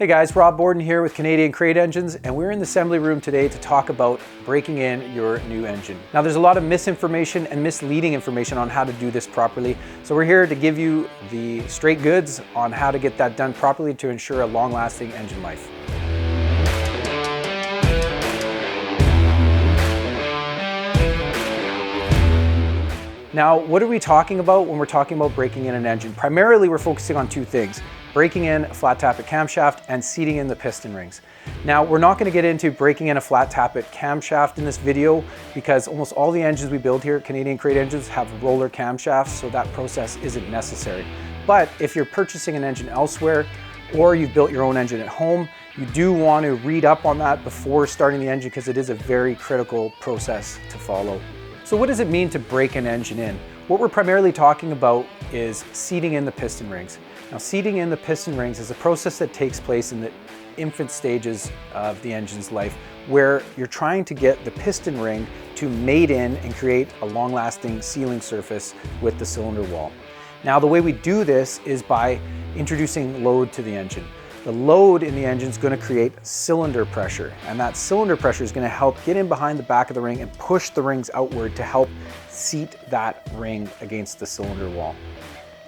Hey guys, Rob Borden here with Canadian Crate Engines, and we're in the assembly room today to talk about breaking in your new engine. Now there's a lot of misinformation and misleading information on how to do this properly, so we're here to give you the straight goods on how to get that done properly to ensure a long-lasting engine life. Now, what are we talking about when we're talking about breaking in an engine? Primarily, we're focusing on two things: breaking in a flat tappet camshaft and seating in the piston rings. Now, we're not going to get into breaking in a flat tappet camshaft in this video because almost all the engines we build here at Canadian Crate Engines have roller camshafts, so that process isn't necessary. But if you're purchasing an engine elsewhere or you've built your own engine at home, you do want to read up on that before starting the engine because it is a very critical process to follow. So what does it mean to break an engine in? What we're primarily talking about is seating in the piston rings. Now, seating in the piston rings is a process that takes place in the infant stages of the engine's life, where you're trying to get the piston ring to mate in and create a long-lasting sealing surface with the cylinder wall. Now, the way we do this is by introducing load to the engine. The load in the engine is going to create cylinder pressure, and that cylinder pressure is going to help get in behind the back of the ring and push the rings outward to help seat that ring against the cylinder wall.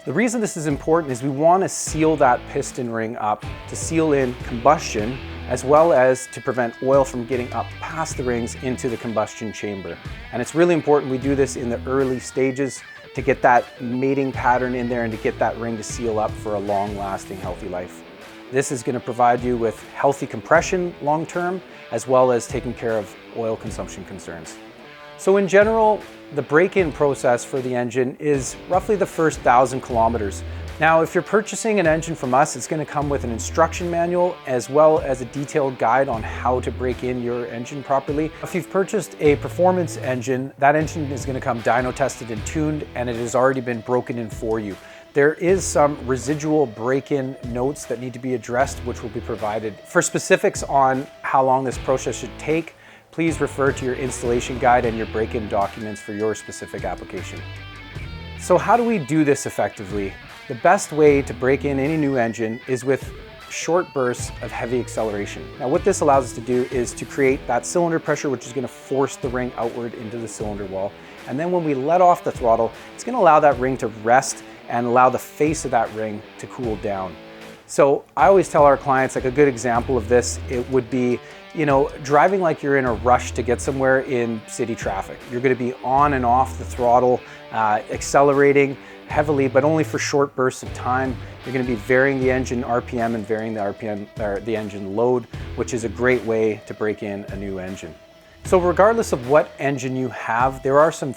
The reason this is important is we want to seal that piston ring up to seal in combustion, as well as to prevent oil from getting up past the rings into the combustion chamber. And it's really important we do this in the early stages to get that mating pattern in there and to get that ring to seal up for a long-lasting, healthy life. This is going to provide you with healthy compression long-term, as well as taking care of oil consumption concerns. So in general, the break-in process for the engine is roughly the first 1,000 kilometers. Now, if you're purchasing an engine from us, it's going to come with an instruction manual as well as a detailed guide on how to break in your engine properly. If you've purchased a performance engine, that engine is going to come dyno tested and tuned, and it has already been broken in for you. There is some residual break-in notes that need to be addressed, which will be provided. For specifics on how long this process should take, please refer to your installation guide and your break-in documents for your specific application. So how do we do this effectively? The best way to break in any new engine is with short bursts of heavy acceleration. Now, what this allows us to do is to create that cylinder pressure, which is going to force the ring outward into the cylinder wall. And then when we let off the throttle, it's going to allow that ring to rest and allow the face of that ring to cool down. So I always tell our clients, like a good example of this, it would be, driving like you're in a rush to get somewhere in city traffic. You're going to be on and off the throttle, accelerating heavily, but only for short bursts of time. You're going to be varying the engine RPM and varying the RPM, or the engine load, which is a great way to break in a new engine. So regardless of what engine you have, there are some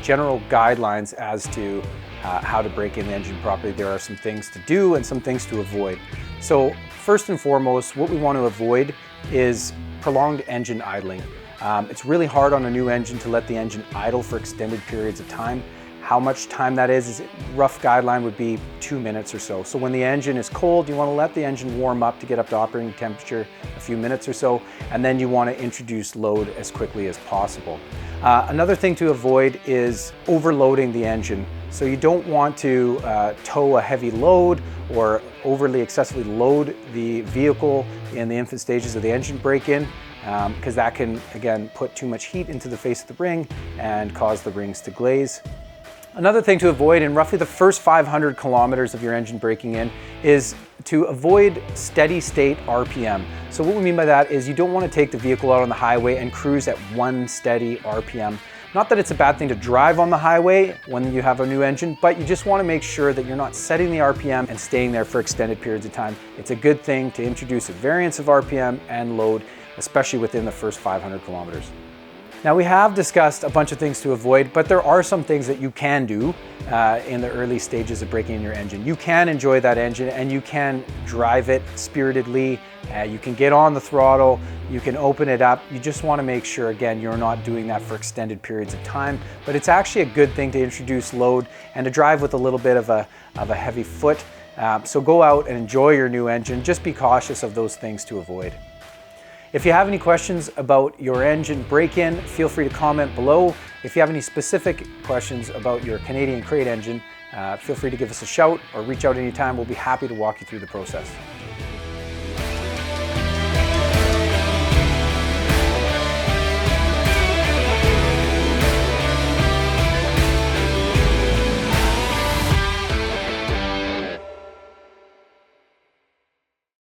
general guidelines as to how to break in the engine properly. There are some things to do and some things to avoid. So first and foremost, what we want to avoid is prolonged engine idling. It's really hard on a new engine to let the engine idle for extended periods of time. How much time that is rough guideline would be 2 minutes or so. So when the engine is cold, you want to let the engine warm up to get up to operating temperature a few minutes or so, and then you want to introduce load as quickly as possible. Another thing to avoid is overloading the engine. So you don't want to tow a heavy load or overly excessively load the vehicle in the infant stages of the engine break-in, because that can, again, put too much heat into the face of the ring and cause the rings to glaze. Another thing to avoid in roughly the first 500 kilometers of your engine breaking in is to avoid steady state RPM. So what we mean by that is you don't want to take the vehicle out on the highway and cruise at one steady RPM. Not that it's a bad thing to drive on the highway when you have a new engine, but you just want to make sure that you're not setting the RPM and staying there for extended periods of time. It's a good thing to introduce a variance of RPM and load, especially within the first 500 kilometers. Now, we have discussed a bunch of things to avoid, but there are some things that you can do in the early stages of breaking in your engine. You can enjoy that engine and you can drive it spiritedly. You can get on the throttle, you can open it up. You just want to make sure, again, you're not doing that for extended periods of time, but it's actually a good thing to introduce load and to drive with a little bit of a heavy foot. So go out and enjoy your new engine. Just be cautious of those things to avoid. If you have any questions about your engine break-in, feel free to comment below. If you have any specific questions about your Canadian Crate engine, feel free to give us a shout or reach out anytime. We'll be happy to walk you through the process.